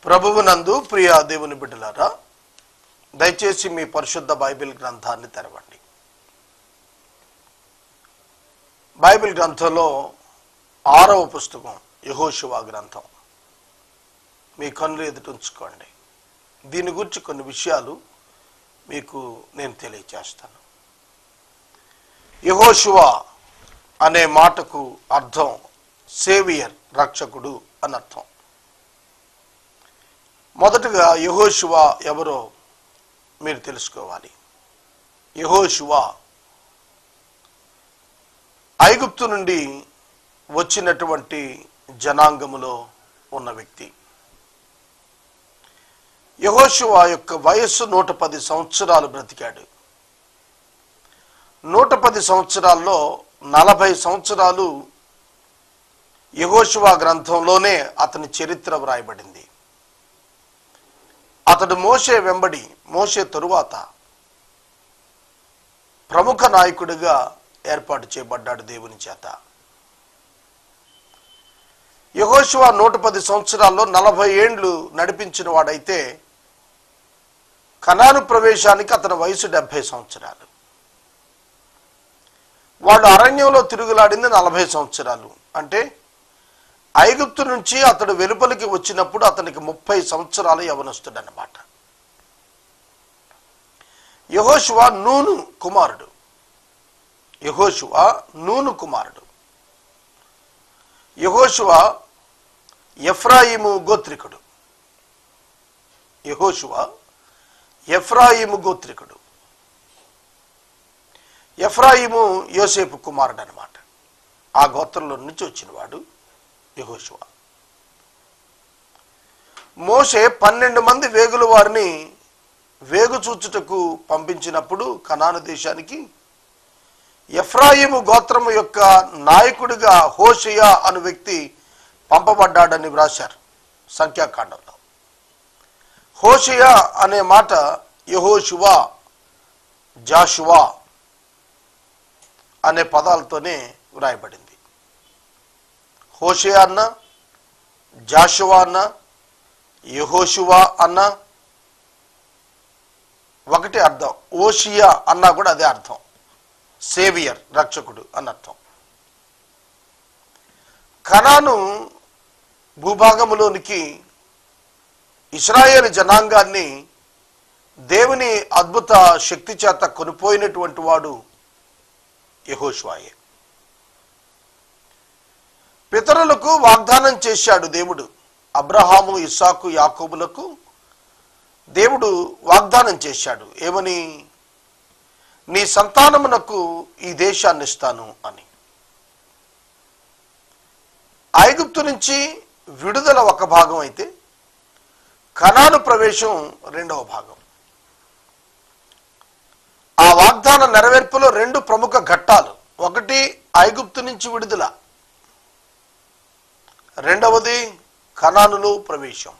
ప్రభువునందు ప్రియ దేవుని బిడ్డలారా, దయచేసి మీ పరిశుద్ధ బైబిల్ గ్రంథాన్ని తెరవండి. బైబిల్ గ్రంథంలో 6వ పుస్తకం యెహోషువ గ్రంథం మీ కన్నులు ఎదుట ఉంచుకోండి. దీని గురించి కొన్ని విషయాలు మీకు నేను తెలియజేస్తాను. యెహోషువ అనే మాటకు అర్థం సేవియర్, రక్షకుడు అని అర్థం. మొదటగా యెహోషువ ఎవరో మీరు తెలుసుకోవాలి. యెహోషువ ఐగుప్తు నుండి వచ్చినటువంటి జనాంగములో ఉన్న వ్యక్తి. యెహోషువ యొక్క వయస్సు 110 సంవత్సరాలు బ్రతికాడు. 110 సంవత్సరాల్లో 40 సంవత్సరాలు యెహోషువ గ్రంథంలోనే అతని చరిత్ర వ్రాయబడింది. అతడు మోషే వెంబడి, మోషే తరువాత ప్రముఖ నాయకుడిగా ఏర్పాటు చేయబడ్డాడు దేవుని చేత. యెహోషువ 110 సంవత్సరాల్లో 40 ఏండ్లు నడిపించిన వాడైతే కనాను ప్రవేశానికి అతని వయసు 70 సంవత్సరాలు. వాడు అరణ్యంలో తిరుగులాడింది 40 సంవత్సరాలు. అంటే ఐగుప్తు నుంచి అతడు వెలుపలికి వచ్చినప్పుడు అతనికి 30 సంవత్సరాల యవనస్తుడు అన్నమాట. యెహోషువ నూను కుమారుడు. యెహోషువ నూను కుమారుడు. యెహోషువ ఎఫ్రాయిము గోత్రికుడు. యెహోషువ ఎఫ్రాయిము గోత్రికుడు. ఎఫ్రాయిము యోసేపు కుమారుడు అన్నమాట. ఆ గోత్రంలో నుంచి వచ్చినవాడు యెహోషువ. మోషే 12 మంది వేగుల వారిని వేగు చూచుటకు పంపించినప్పుడు కనాను దేశానికి ఎఫ్రాయిము గోత్రము యొక్క నాయకుడిగా హోషేయ అను వ్యక్తి పంపబడ్డాడని వ్రాశారు సంఖ్యాకాండంలో. హోషేయ అనే మాట యెహోషువ, జాషువా అనే పదాలతోనే వ్రాయబడింది. హోషేయ అన్న, జాషువా అన్న, యెహోషువ అన్న ఒకటి అర్థం. ఓషియా అన్నా కూడా అదే అర్థం, సేవియర్, రక్షకుడు అని అర్థం. కనాను భూభాగములోనికి ఇశ్రాయేలు జనాంగాన్ని దేవుని అద్భుత శక్తి చేత కొనిపోయినటువంటి వాడు యెహోషువాయే. పితరులకు వాగ్దానం చేశాడు దేవుడు. అబ్రహాము, ఇస్సాకు, యాకోబులకు దేవుడు వాగ్దానం చేశాడు. ఏమని? నీ సంతానమునకు ఈ దేశాన్ని ఇస్తాను అని. ఐగుప్తు నుంచి విడుదల ఒక భాగం అయితే కనాను ప్రవేశం రెండవ భాగం. ఆ వాగ్దాన నెరవేర్పులో 2 ప్రముఖ ఘట్టాలు. ఒకటి ఐగుప్తు నుంచి విడుదల, రెండవది కనానులో ప్రవేశం.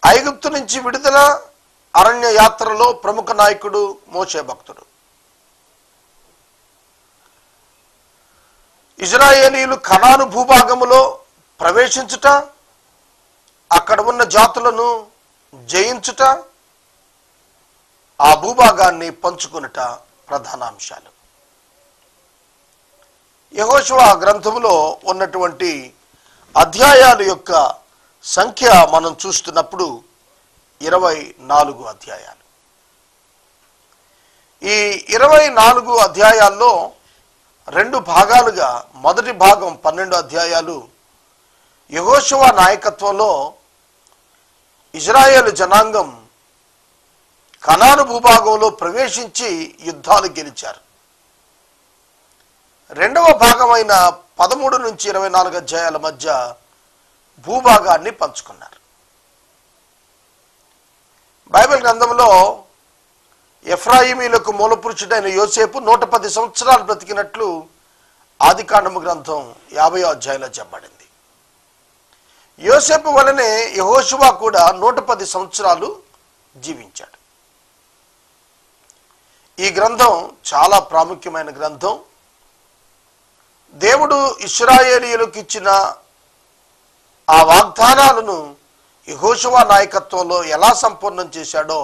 ఐగుప్తు నుంచి విడుదల, అరణ్య యాత్రలో ప్రముఖ నాయకుడు మోషే భక్తుడు. ఇజ్రాయేలీయులు కనాను భూభాగములో ప్రవేశించుట, అక్కడ ఉన్న జాతులను జయించుట, ఆ భూభాగాన్ని పంచుకునుట ప్రధాన అంశాలు. యెహోషువ గ్రంథములో ఉన్నటువంటి అధ్యాయాల యొక్క సంఖ్య మనం చూస్తున్నప్పుడు 24 అధ్యాయాలు. ఈ 24 అధ్యాయాల్లో 2 భాగాలుగా, మొదటి భాగం 12 అధ్యాయాలు యెహోషువ నాయకత్వంలో ఇజ్రాయేలు జనాంగం కనాను భూభాగంలో ప్రవేశించి యుద్ధాలు గెలిచారు. రెండవ భాగమైన 13 నుంచి 24 అధ్యాయాల మధ్య భూభాగాన్ని పంచుకున్నారు. బైబిల్ గ్రంథంలో ఎఫ్రాయిమీలకు మూలపురుషుడైన యోసేపు 110 సంవత్సరాలు బ్రతికినట్లు ఆదికాండము గ్రంథం 50వ అధ్యాయంలో చెప్పబడింది. యోసేపు వలనే యెహోషువ కూడా 110 సంవత్సరాలు జీవించాడు. ఈ గ్రంథం చాలా ప్రాముఖ్యమైన గ్రంథం. దేవుడు ఇశ్రాయేలీయులకు ఇచ్చిన ఆ వాగ్దానాలను యెహోషువ నాయకత్వంలో ఎలా సంపూర్ణం చేశాడో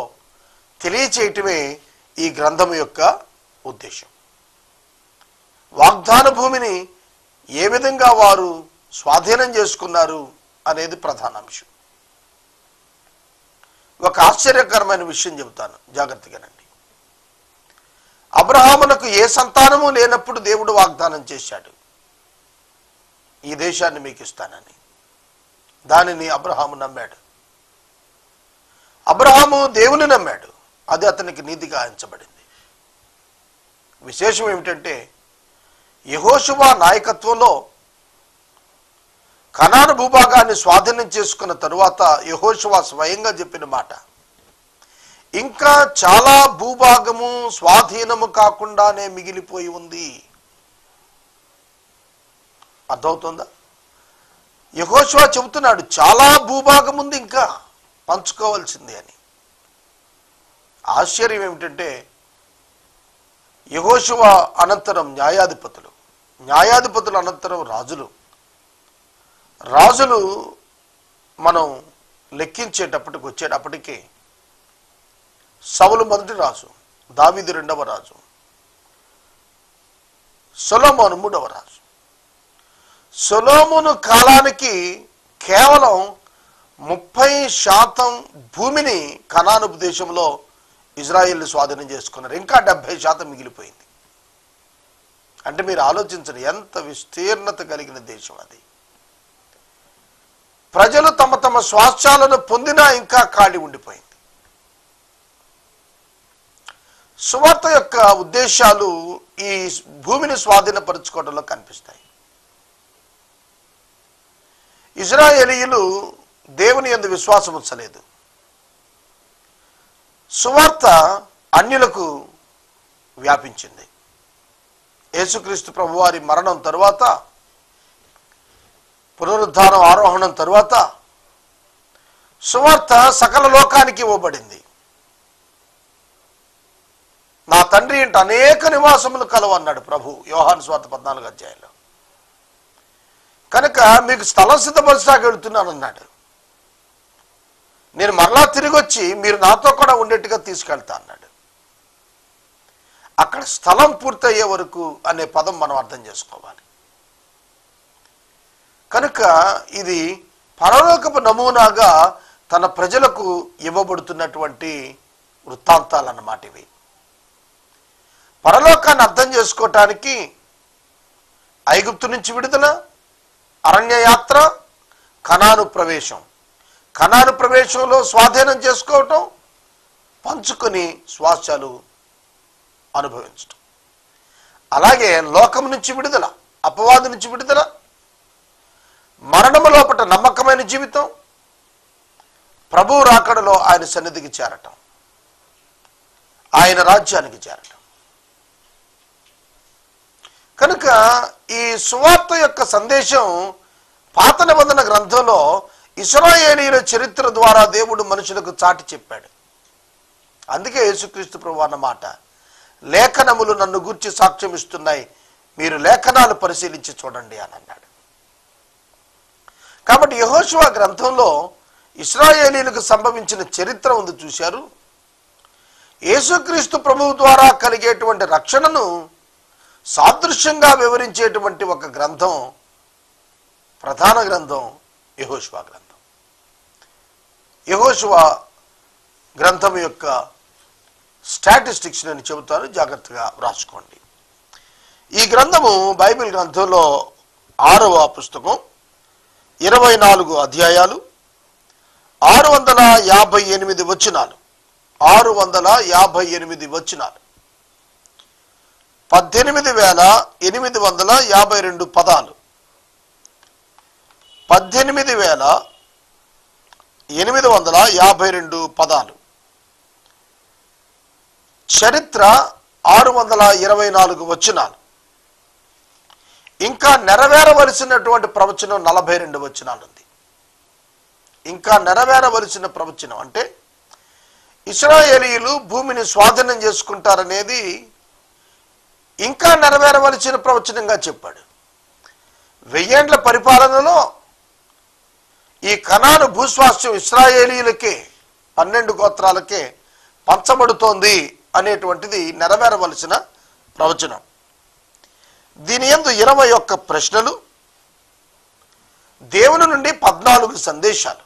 తెలియచేయటమే ఈ గ్రంథం యొక్క ఉద్దేశం. వాగ్దాన భూమిని ఏ విధంగా వారు స్వాధీనం చేసుకున్నారు అనేది ప్రధాన అంశం. ఒక ఆశ్చర్యకరమైన విషయం చెబుతాను, జాగ్రత్తగానండి. అబ్రహామునకు ఏ సంతానము లేనప్పుడు దేవుడు వాగ్దానం చేశాడు, ఈ దేశాన్ని మీకు ఇస్తానని. దానిని అబ్రహాము నమ్మాడు. అబ్రహాము దేవుని నమ్మాడు, అది అతనికి నీతిగా ఎంచబడింది. విశేషం ఏమిటంటే యెహోషువ నాయకత్వంలో కనాను భూభాగాన్ని స్వాధీనం చేసుకున్న తరువాత యెహోషువ స్వయంగా చెప్పిన మాట, ఇంకా చాలా భూభాగము స్వాధీనము కాకుండానే మిగిలిపోయి ఉంది. అర్థమవుతుందా? యెహోషువ చెబుతున్నాడు చాలా భూభాగం ఉంది ఇంకా పంచుకోవాల్సింది అని. ఆశ్చర్యం ఏమిటంటే యెహోషువ అనంతరం న్యాయాధిపతులు, న్యాయాధిపతుల అనంతరం రాజులు. రాజులు మనం లెక్కించేటప్పటికి వచ్చేటప్పటికి సౌలు మొదటి రాజు, దావీదు రెండవ రాజు, సొలొమోను మూడవ రాజు. సొలొమోను కాలానికి కేవలం 30% భూమిని కనాను దేశంలో ఇజ్రాయేల్ స్వాధీనం చేసుకున్నారు. ఇంకా 70% మిగిలిపోయింది. అంటే మీరు ఆలోచించండి, ఎంత విస్తీర్ణత కలిగిన దేశం అది. ప్రజలు తమ తమ స్వాస్థ్యాలను పొందినా ఇంకా ఖాళీ ఉండిపోయింది. సువార్త యొక్క ఉద్దేశాలు ఈ భూమిని స్వాధీనపరచుకోవడంలో కనిపిస్తాయి. ఇజ్రాయేలీయులు దేవుని యందు విశ్వాసం ఉంచలేదు. సువార్త అన్యులకు వ్యాపించింది. యేసుక్రీస్తు ప్రభువారి మరణం తరువాత, పునరుద్ధానం ఆరోహణం తరువాత సువార్త సకల లోకానికి ఇవ్వబడింది. నా తండ్రి ఇంట అనేక నివాసములు కలవు అన్నాడు ప్రభు యోహాను సువార్త 14వ అధ్యాయంలో. కనుక మీకు స్థలం సిద్ధపరచడానికి వెళుతున్నాను అన్నాడు. నేను మరలా తిరిగి వచ్చి మీరు నాతో కూడా ఉండేట్టుగా తీసుకెళ్తా అన్నాడు. అక్కడ స్థలం పూర్తయ్యే వరకు అనే పదం మనం అర్థం చేసుకోవాలి. కనుక ఇది పరలోకపు నమూనాగా తన ప్రజలకు ఇవ్వబడుతున్నటువంటి వృత్తాంతాలు అన్నమాట ఇవి. పరలోకాన్ని అర్థం చేసుకోవటానికి ఐగుప్తు నుంచి విడుదల, అరణ్యయాత్ర, కనాను ప్రవేశం. కనాను ప్రవేశంలో స్వాధీనం చేసుకోవటం, పంచుకొని స్వాస్థ్యాలు అనుభవించటం. అలాగే లోకం నుంచి విడుదల, అపవాది నుంచి విడుదల, మరణము లోపట నమ్మకమైన జీవితం, ప్రభు రాకడలో ఆయన సన్నిధికి చేరటం, ఆయన రాజ్యానికి చేరటం. కనుక ఈ సువార్త యొక్క సందేశం పాత నిబంధన గ్రంథంలో ఇశ్రాయేలీయుల చరిత్ర ద్వారా దేవుడు మనుషులకు చాటి చెప్పాడు. అందుకే యేసుక్రీస్తు ప్రభువు అన్నమాట, లేఖనములు నన్ను గూర్చి సాక్ష్యం ఇస్తున్నాయి, మీరు లేఖనాలు పరిశీలించి చూడండి అని అన్నాడు. కాబట్టి యెహోషువ గ్రంథంలో ఇశ్రాయేలీయులకు సంభవించిన చరిత్ర ఉంది చూశారు. యేసుక్రీస్తు ప్రభువు ద్వారా కలిగేటువంటి రక్షణను సాదృశ్యంగా వివరించేటువంటి ఒక గ్రంథం, ప్రధాన గ్రంథం యెహోషువ గ్రంథం. యెహోషువ గ్రంథం యొక్క స్టాటిస్టిక్స్ నేను చెబుతాను, జాగ్రత్తగా వ్రాసుకోండి. ఈ గ్రంథము బైబిల్ గ్రంథంలో 6వ పుస్తకం, 24 అధ్యాయాలు, 658 వచనాలు, 658 వచనాలు, 18,852 పదాలు, 18,852 పదాలు. చరిత్ర 624 వచనాలు. ఇంకా నెరవేరవలసినటువంటి ప్రవచనం 42 వచనాలు ఉంది. ఇంకా నెరవేరవలసిన ప్రవచనం అంటే ఇశ్రాయేలీయులు భూమిని స్వాధీనం చేసుకుంటారనేది ఇంకా నెరవేరవలసిన ప్రవచనంగా చెప్పాడు. 1000 ఏళ్ల పరిపాలనలో ఈ కనాను భూస్వాస్థ్యం ఇశ్రాయేలీలకే 12 గోత్రాలకే పంచబడుతోంది అనేటువంటిది నెరవేరవలసిన ప్రవచనం. దీని యందు 21 ప్రశ్నలు, దేవుని నుండి 14 సందేశాలు,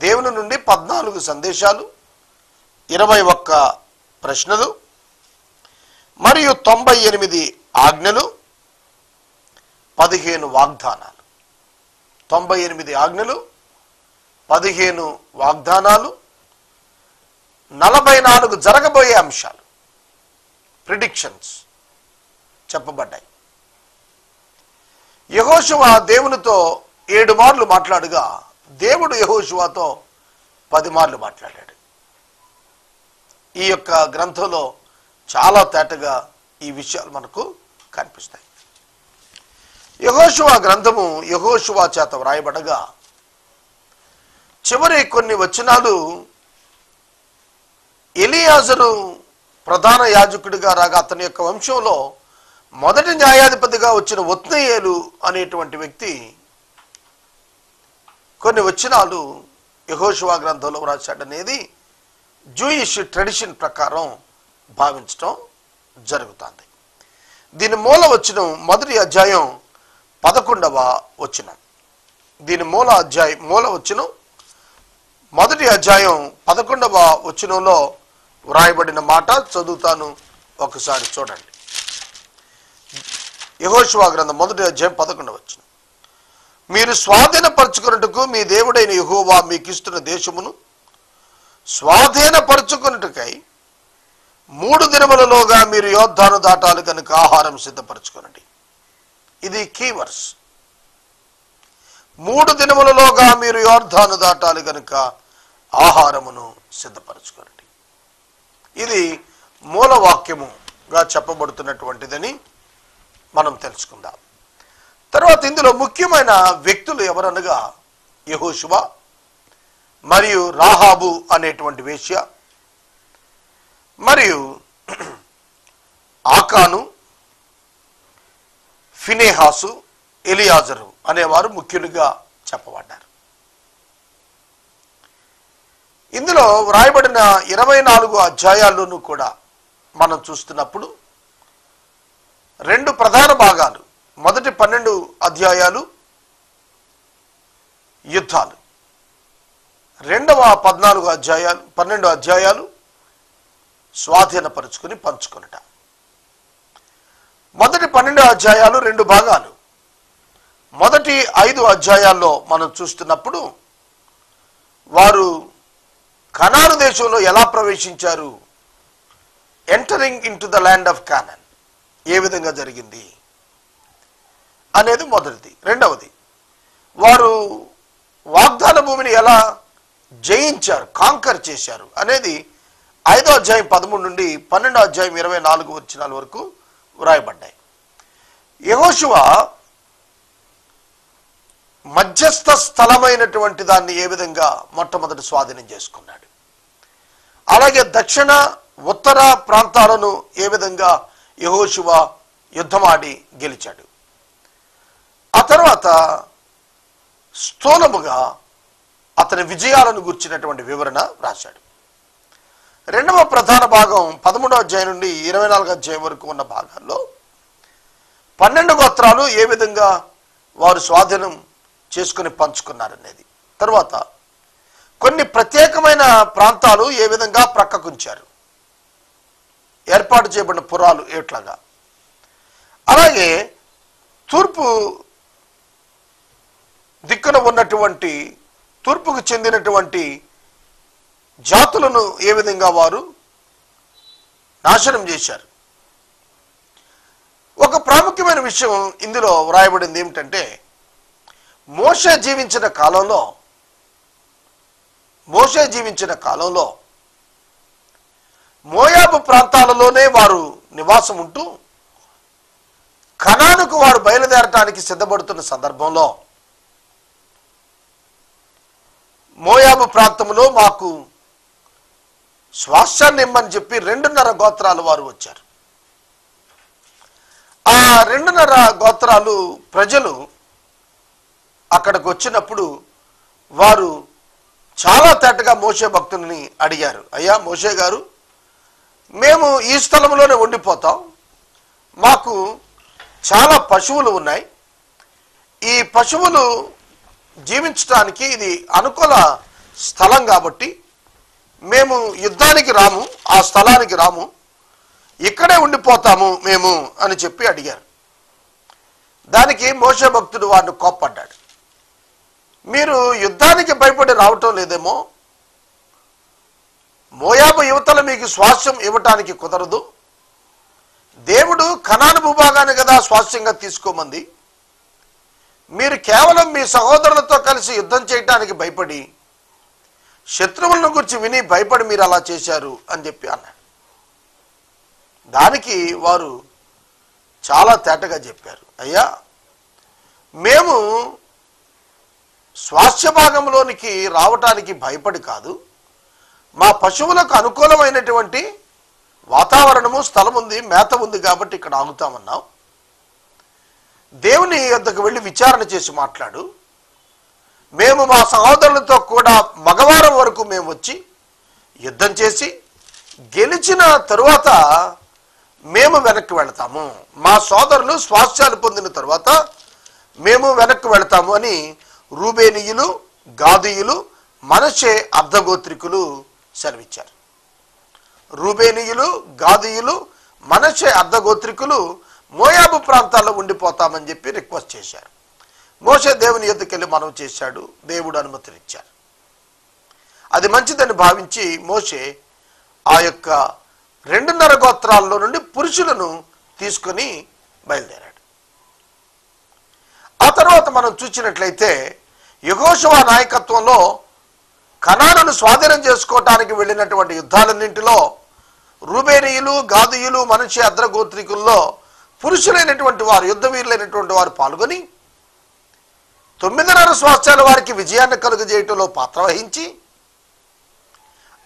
దేవుని నుండి 14 సందేశాలు, 21 ప్రశ్నలు మరియు 98 ఆజ్ఞలు, 15 వాగ్దానాలు. 98 ఆజ్ఞలు, 15 వాగ్దానాలు, 44 జరగబోయే అంశాలు, ప్రిడిక్షన్స్ చెప్పబడ్డాయి. యెహోషువ దేవునితో 7 మార్లు మాట్లాడుగా దేవుడు యెహోషువతో 10 మార్లు మాట్లాడాడు. ఈ యొక్క గ్రంథంలో చాలా తేటగా ఈ విషయాలు మనకు కనిపిస్తాయి. యెహోషువ గ్రంథము యెహోషువ చేత వ్రాయబడగా చివరి కొన్ని వచనాలు ఎలియాజరు ప్రధాన యాజకుడిగా రాగా అతని యొక్క వంశంలో మొదటి న్యాయాధిపతిగా వచ్చిన ఒత్నీయేలు అనేటువంటి వ్యక్తి కొన్ని వచనాలు యెహోషువ గ్రంథంలో వ్రాశాడనేది జూయిష్ ట్రెడిషన్ ప్రకారం భావించడం జరుగుతుంది. దీని మూల వచనం మొదటి అధ్యాయం 11వ వచనం. దీని మూల వచనం మొదటి అధ్యాయం 11వ వచనంలో వ్రాయబడిన మాట చదువుతాను, ఒకసారి చూడండి. యెహోషువ గ్రంథం మొదటి అధ్యాయం 11వ వచనం. మీరు స్వాధీనపరచుకున్నట్టుకు మీ దేవుడైన యెహోవా మీకిస్తున్న దేశమును స్వాధీనపరచుకున్నట్టుకై 3 దినములలోగా మీరు యోర్దాను దాటాలి కనుక ఆహారం సిద్ధపరచుకోనండి. ఇది కీవర్స్. 3 దినములలోగా మీరు యోర్దాను దాటాలి కనుక ఆహారమును సిద్ధపరచుకోనండి. ఇది మూలవాక్యముగా చెప్పబడుతున్నటువంటిదని మనం తెలుసుకుందాం. తర్వాత ఇందులో ముఖ్యమైన వ్యక్తులు ఎవరనగా యెహోషువ మరియు రాహాబు అనేటువంటి వేశ్య మరియు ఆకాను, ఫినెహాసు, ఎలియాజరు అనేవారు ముఖ్యులుగా చెప్పబడ్డారు. ఇందులో వ్రాయబడిన 24 అధ్యాయాల్లోనూ కూడా మనం చూస్తున్నప్పుడు 2 ప్రధాన భాగాలు. మొదటి 12 అధ్యాయాలు యుద్ధాలు, రెండవ 12 అధ్యాయాలు స్వాధీనపరుచుకుని పంచుకొనుట. మొదటి 12 అధ్యాయాలు 2 భాగాలు. మొదటి 5 అధ్యాయాల్లో మనం చూస్తున్నప్పుడు వారు కనాను దేశంలో ఎలా ప్రవేశించారు, entering into the land of Canaan ఏ విధంగా జరిగింది అనేది మొదటిది. రెండవది, వారు వాగ్దాన భూమిని ఎలా జయించారు, కాంకర్ చేశారు అనేది 5వ అధ్యాయం 13 నుండి 12వ అధ్యాయం 24 వచనాల వరకు వ్రాయబడ్డాయి. యెహోషువ మధ్యస్థ స్థలమైనటువంటి దాన్ని ఏ విధంగా మొట్టమొదటి స్వాధీనం చేసుకున్నాడు, అలాగే దక్షిణ ఉత్తర ప్రాంతాలను ఏ విధంగా యెహోషువ యుద్ధమాడి గెలిచాడు. ఆ తర్వాత స్థూలముగా అతని విజయాలను గుర్చినటువంటి వివరణ రాశాడు. రెండవ ప్రధాన భాగం 13వ అధ్యాయం నుండి 24వ అధ్యాయం వరకు ఉన్న భాగాల్లో 12 గోత్రాలు ఏ విధంగా వారు స్వాధీనం చేసుకుని పంచుకున్నారనేది, తర్వాత కొన్ని ప్రత్యేకమైన ప్రాంతాలు ఏ విధంగా ప్రక్కకుంచారు, ఏర్పాటు చేయబడిన పురాలు ఎట్లాగా, అలాగే తూర్పు దిక్కున ఉన్నటువంటి తూర్పుకు చెందినటువంటి జాతులను ఏ విధంగా వారు నాశనం చేశారు. ఒక ప్రాముఖ్యమైన విషయం ఇందులో వ్రాయబడింది ఏమిటంటే, మోషే జీవించిన కాలంలో మోయాబు ప్రాంతాలలోనే వారు నివాసం ఉంటూ కనానుకు వారు బయలుదేరటానికి సిద్ధపడుతున్న సందర్భంలో మోయాబు ప్రాంతంలో మాకు స్వాస్థ్యాన్ని ఇమ్మని చెప్పి 2.5 గోత్రాలు వారు వచ్చారు. ఆ 2.5 గోత్రాలు ప్రజలు అక్కడికి వచ్చినప్పుడు వారు చాలా తేటగా మోషే భక్తుల్ని అడిగారు, అయ్యా మోషే గారు, మేము ఈ స్థలంలోనే ఉండిపోతాం, మాకు చాలా పశువులు ఉన్నాయి, ఈ పశువులు జీవించడానికి ఇది అనుకూల స్థలం కాబట్టి మేము యుద్ధానికి రాము, ఆ స్థలానికి రాము, ఇక్కడే ఉండిపోతాము మేము అని చెప్పి అడిగారు. దానికి మోషే భక్తుడు వారిని కోప్పడ్డాడు, మీరు యుద్ధానికి భయపడి రావటం లేదేమో, మోయాబు యువతల మీకు స్వాస్థ్యం ఇవ్వటానికి కుదరదు, దేవుడు కనాను భూభాగాన్ని కదా స్వాస్థ్యంగా తీసుకోమంది, మీరు కేవలం మీ సహోదరులతో కలిసి యుద్ధం చేయటానికి భయపడి శత్రువులను గురించి విని భయపడి మీరు అలా చేశారు అని చెప్పి అన్నాడు. దానికి వారు చాలా తేటగా చెప్పారు, అయ్యా మేము స్వాస్థ్య భాగంలోనికి రావటానికి భయపడి కాదు, మా పశువులకు అనుకూలమైనటువంటి వాతావరణము స్థలం ఉంది, మేత ఉంది కాబట్టి ఇక్కడ ఆగుతామన్నాం, దేవుని యొద్దకు వెళ్ళి విచారణ చేసి మాట్లాడు, మేము మా సహోదరులతో కూడా మగవారం వరకు మేము వచ్చి యుద్ధం చేసి గెలిచిన తరువాత మేము వెనక్కి వెళతాము, మా సోదరులు స్వాస్థ్యాలు పొందిన తరువాత మేము వెనక్కి వెళతాము అని రూబేనీయులు, గాదీయులు, మనష్షే అర్ధగోత్రికులు సెలవిచ్చారు. రూబేనీయులు, గాదీయులు, మనష్షే అర్ధగోత్రికులు మోయాబు ప్రాంతాల్లో ఉండిపోతామని చెప్పి రిక్వెస్ట్ చేశారు. మోషే దేవుని యొద్దకు వెళ్ళి మనవి చేశాడు, దేవుడు అనుమతినిచ్చారు. అది మంచిదని భావించి మోషే ఆ యొక్క 2.5 గోత్రాల్లో నుండి పురుషులను తీసుకొని బయలుదేరాడు. ఆ తర్వాత మనం చూసినట్లయితే యెహోషువ నాయకత్వంలో కనానును స్వాధీనం చేసుకోవటానికి వెళ్ళినటువంటి యుద్ధాలన్నింటిలో రూబేనీయులు, గాదీయులు, మనష్షే అర్ధగోత్రికుల్లో పురుషులైనటువంటి వారు, యుద్ధ వీరులైనటువంటి వారు పాల్గొని 9.5 సంవత్సరాల వారికి విజయాన్ని కలుగజేయటంలో పాత్ర వహించి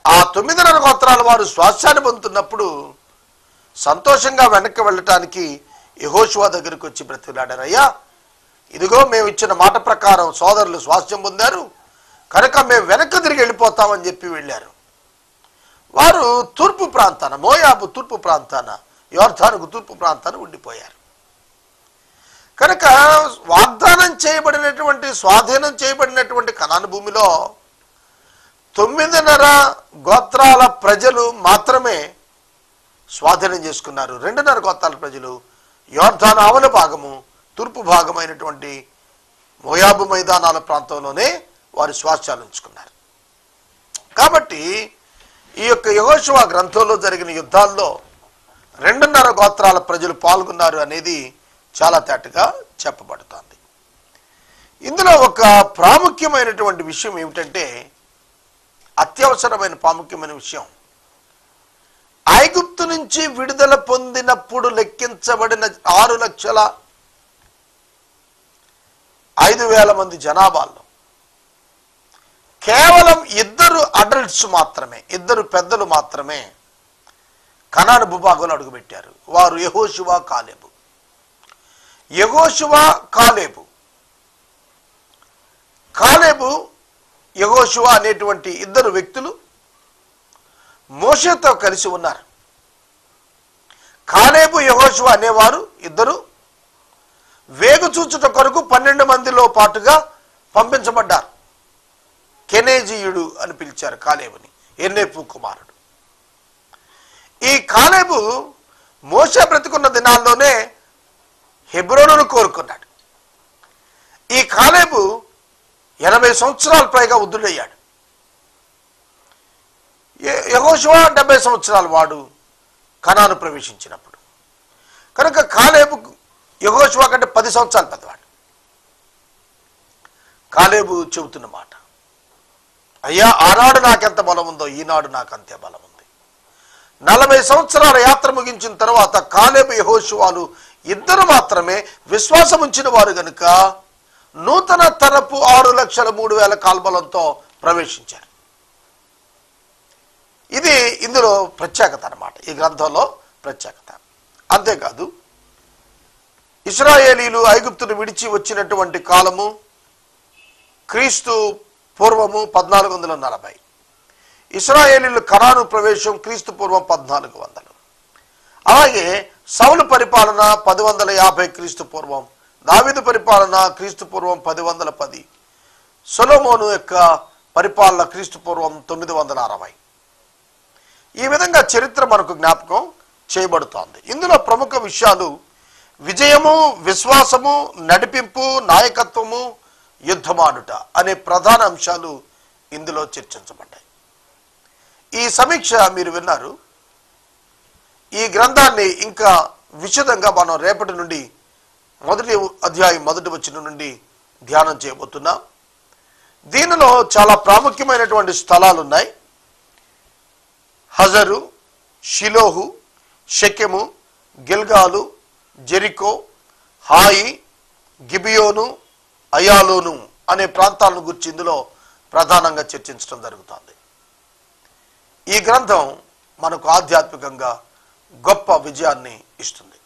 ఆ 9.5 గోత్రాల వారు స్వాస్థ్యాన్ని పొందుతున్నప్పుడు సంతోషంగా వెనక్కి వెళ్ళటానికి యెహోషువ దగ్గరికి వచ్చి బ్రతిలాడారు, అయ్యా ఇదిగో మేము ఇచ్చిన మాట ప్రకారం సోదరులు స్వాస్థ్యం పొందారు కనుక మేము వెనక్కి తిరిగి వెళ్ళిపోతామని చెప్పి వెళ్ళారు. వారు తూర్పు ప్రాంతాన, మోయాబు తూర్పు ప్రాంతాన, యోర్దానుకు తూర్పు ప్రాంతాన ఉండిపోయారు. కనుక వాగ్దానం చేయబడినటువంటి, స్వాధీనం చేయబడినటువంటి కనాను భూమిలో 9.5 గోత్రాల ప్రజలు మాత్రమే స్వాధీనం చేసుకున్నారు. 2.5 గోత్రాల ప్రజలు యోర్దాను ఆవల భాగము, తూర్పు భాగమైనటువంటి మోయాబు మైదానాల ప్రాంతంలోనే వారు స్వాస్థ్యాలు ఉంచుకున్నారు. కాబట్టి ఈ యొక్క యెహోషువ గ్రంథంలో జరిగిన యుద్ధాల్లో 2.5 గోత్రాల ప్రజలు పాల్గొన్నారు అనేది చాలా తేటగా చెప్పబడుతోంది. ఇందులో ఒక ప్రాముఖ్యమైనటువంటి విషయం ఏమిటంటే, అత్యవసరమైన ప్రాముఖ్యమైన విషయం, ఐగుప్తు నుంచి విడుదల పొందినప్పుడు లెక్కించబడిన 6,05,000 మంది జనాభాలో కేవలం 2 అడల్ట్స్ మాత్రమే, 2 పెద్దలు మాత్రమే కనాను భూభాగంలో అడుగుపెట్టారు. వారు యెహోషువ, కాలేబు. యెహోషువ, కాలేబు, కాలేబు యెహోషువ అనేటువంటి 2 వ్యక్తులు మోషేతో కలిసి ఉన్నారు. కాలేబు, యెహోషువ అనేవారు 2 వేగు చూచుట కొరకు 12 మందిలో పాటుగా పంపించబడ్డారు. కెనేజీయుడు అని పిలిచారు కాలేబుని, ఎన్నేపు కుమారుడు. ఈ కాలేబు మోషే బ్రతికున్న దినాల్లోనే హెబ్రోనును కోరుకున్నాడు. ఈ కాలేబు 80 సంవత్సరాలు పైగా వృద్ధుడయ్యాడు. యెహోషువ 70 సంవత్సరాలు వాడు కనాను ప్రవేశించినప్పుడు. కనుక కాలేబు యెహోషువ కంటే 10 సంవత్సరాలు పెద్దవాడు. కాలేబు చెబుతున్న మాట, అయ్యా ఆనాడు నాకెంత బలం ఉందో ఈనాడు నాకు అంతే బలం ఉంది. 40 సంవత్సరాల యాత్ర ముగించిన తర్వాత కాలేబు, యెహోషువాలు 2 మాత్రమే విశ్వాసం ఉంచిన వారు గనుక నూతన తరపు 6,03,000 కాల్బలంతో ప్రవేశించారు. ఇది ఇందులో ప్రత్యేకత అన్నమాట, ఈ గ్రంథంలో ప్రత్యేకత. అంతేకాదు, ఇశ్రాయేలీలు ఐగుప్తును విడిచి వచ్చినటువంటి కాలము క్రీస్తు పూర్వము 1440. ఇశ్రాయేలీయుల కనాను ప్రవేశం క్రీస్తు పూర్వం 1400. అలాగే సౌలు పరిపాలన 1050 క్రీస్తు పూర్వం, దావీదు పరిపాలన క్రీస్తు పూర్వం 1010, సొలొమోను యొక్క పరిపాలన క్రీస్తు పూర్వం 960. ఈ విధంగా చరిత్ర మనకు జ్ఞాపకం చేయబడుతోంది. ఇందులో ప్రముఖ విషయాలు విజయము, విశ్వాసము, నడిపింపు, నాయకత్వము, యుద్ధమాడుట అనే ప్రధాన అంశాలు ఇందులో చర్చించబడ్డాయి. ఈ సమీక్ష మీరు విన్నారు. ఈ గ్రంథాన్ని ఇంకా విశదంగా మనం రేపటి నుండి మొదటి అధ్యాయం మొదటి వచనం నుండి ధ్యానం చేయబోతున్నాం. దీనిలో చాలా ప్రాముఖ్యమైనటువంటి స్థలాలు ఉన్నాయి. హజరు, షిలోహు, షెకెము, గిల్గాలు, జెరికో, హాయి, గిబియోను, అయాలోను అనే ప్రాంతాలను గురించి ఇందులో ప్రధానంగా చర్చించడం జరుగుతుంది. ఈ గ్రంథం మనకు ఆధ్యాత్మికంగా గొప్ప విజయాన్ని ఇస్తుంది.